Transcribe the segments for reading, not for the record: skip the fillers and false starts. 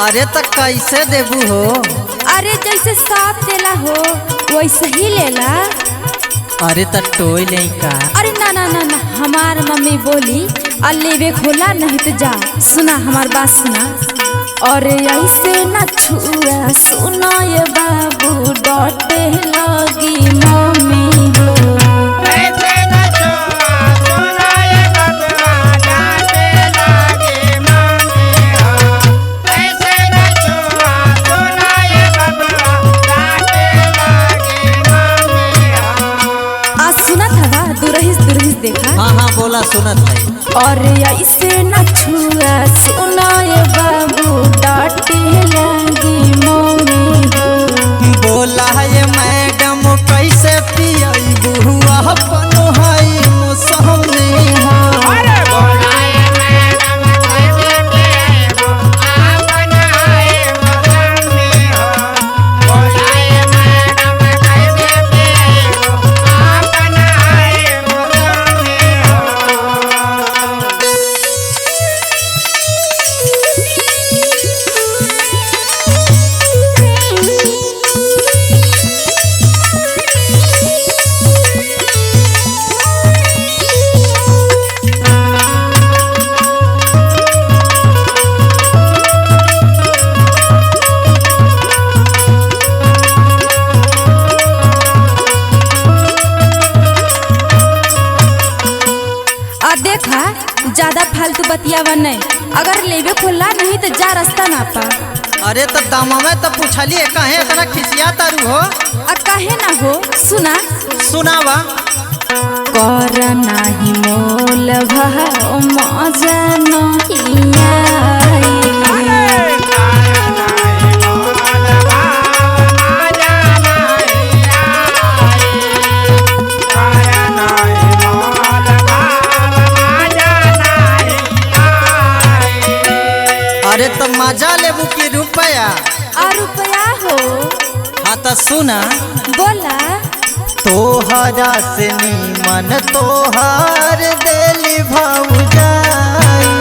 अरे तो कैसे देबू हो? अरे जैसे साफ देला हो वैसे ही लेला। अरे तो टोय नहीं का? अरे ना ना ना ना, हमार मम्मी बोली लेवे खोला नहीं तो जा। सुना हमार बात सुना। अरे ऐसे न छुआ सुना ये बाबू डटे लगी मम्मी हो। ऐसे न छुआ सुना ये बबुआ डांटे लगी मम्मी हो। ऐसे न छुआ सुना ये बबुआ डांटे लगी मम्मी हो। आज सुना था दुरहिस देखा। हाँ हाँ बोला सुनत है। और ऐसे न छुआ सुना ये बाबू डांटे लगी मम्मी हो। बोला ये मैडम कैसे पियबू अपन हाई मौसमी हो। अरे बोला ये मैडम कैसे पिएबू अपन हाई मौसमी हो। बोला ये मैडम कैसे पिएबू अपन हाई मौसमी हो। देखा ज्यादा फालतू बतियावा नहीं। अगर लेवे खोला नहीं तो जा रास्ता ना पा। अरे तो दामा में तो पूछलिए कहे इतना खिसिया तारू हो? काहे ना हो सुना। सुनावा। कर नाही मोल भाव मजा नहीं आई। अरे तो मजा लेबू की रुपया? रुपया हो। हाँ तो सुना। बोला। तोहरा से नीमन तोहार देली भौजाई।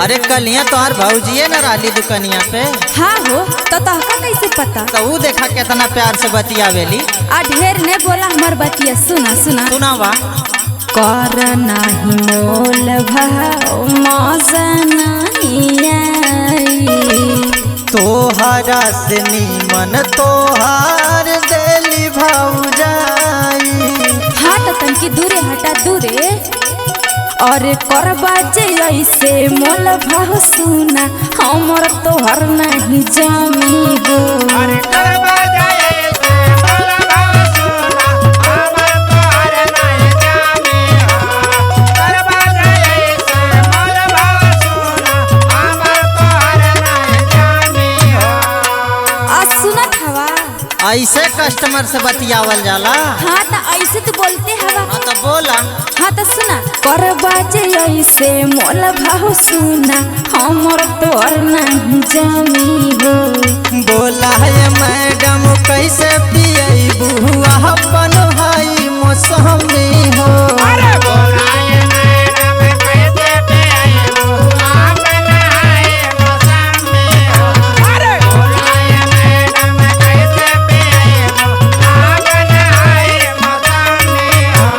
अरे कलिया तोहार भौजिए न रहली दुकनिया पे? हाँ हो तो तहका कैसे पता? तो ऊ देखा कितना प्यार से बतियावेली। ढेर ने बोला हमार बतिया। सुना सुना। सुनावा। कर नाही मोल भाव मजा नहीं आई। तोहरा से नीमन तोहार देली भौजाई। हाँ तो तनकी दूरे हटा दूरे। और करबा जे ऐसे मोल भाव सुना हमर तोहर नहीं जमी हो। अरे करबा जाए से मोल भाव सुना हमर तोहर नहीं जामी हो। करबा जाए से मोल भाव सुना हमर तोहर नहीं जामी हो। सुनत हवा। ऐसे कस्टमर से बतियावल जाला? हाँ तो ऐसे तो बोलते हवा। हाँ तो बोला। हाँ तो सुना। करबा जे ऐसे मोल भाव सुना हमर तोहर नहीं जमी हो। बोला ये मैडम कैसे पियबू अपन हाई मौसमी हो। अरे बोला ये मैडम कैसे पिएबू अपन हाई मौसमी हो। अरे बोला ये मैडम कैसे पिएबू अपन हाई मौसमी हो।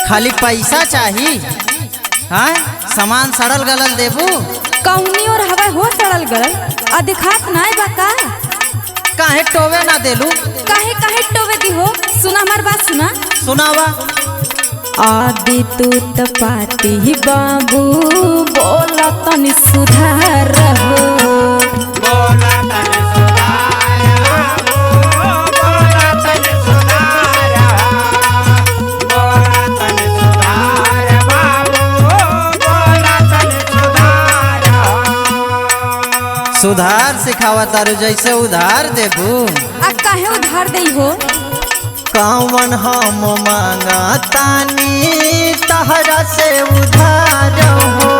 खाली पैसा चाहिए? हाँ सामान सड़ल गलल देबू? कौनी और हवा हो सड़ल गलल दिखात नाय बा का? काहे टोवे ना देलू? काहे काहे टोवे दी हो? सुना हमार बात सुना। सुनावा। आदि तू त पाती बाबू बोला तनी सुधार हो। बोला तने सुधार बाबू, बोला तने सुधार, बोला तने सुधार बाबू, बोला तने सुधार। सुधार सिखावा तारू जैसे उधार देबू। आ काहे उधार दई हो? कौन हम मांगा तानी तहरा से उधार हो।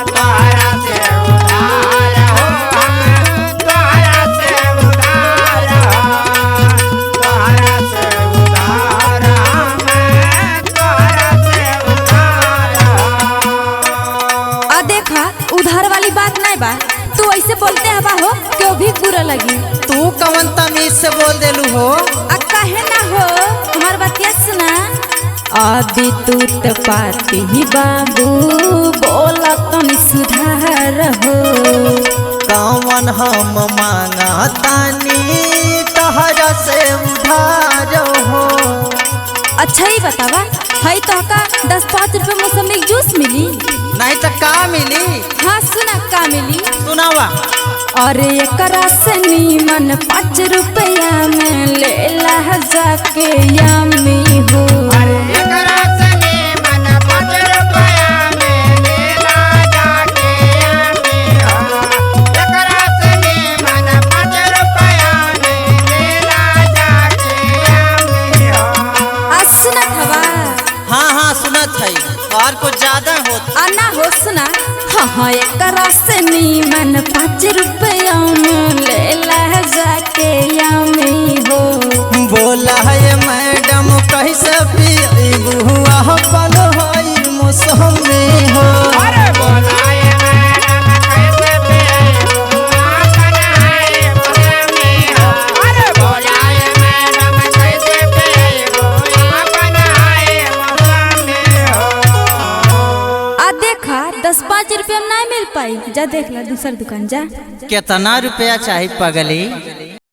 तोहरा से उधार हो, तोहरा से उधार हो, तोहरा से उधार हमें, तोहरा से उधार हो। आ देखा उधार वाली बात नहीं बा। तू ऐसे बोलते हवा हो क्यों भी बुरा लगी। तू कौन तमीज से बोल देलू हो? आ काहे ना हो? हमार बात ये सुना। आदि तू त पाती बाबू बोला तनी सुधार हो। कौन हम मांगा तानी तहरा से उधार हो। अच्छा ही बतावा है तो का 10-5 रुपए मौसमी जूस मिली? नहीं तो का मिली? हाँ सुना का मिली। सुनावा। अरे एकरा से नीमन 5 रुपया में ले ला जाके यामी हो। एकरा से नीमन 5 रुपया में लेला जाके यामी हो। एकरा से नीमन 5 रुपया में लेला जाके यामी हो। आ सुना हवा? हाँ हाँ सुनत है और कुछ ज्यादा होत। आना हो सुना। हाँ हाँ एकरा से नीमन 5 रुपया में ले ला जाके यामी हो। बोला है मैडम कैसे पीबू अपन हई मौसमी हो। अरे बोलाए मैडम कैसे पिएबू अपन हई मौसमी हो। अरे बोलाए मैडम कैसे पिएबू अपन हई मौसमी हो। आ देखा 10-5 रुपया में नहीं मिल पाई। जा देख ला दूसर दुकान जा। कितना रुपया चाहिए पगली?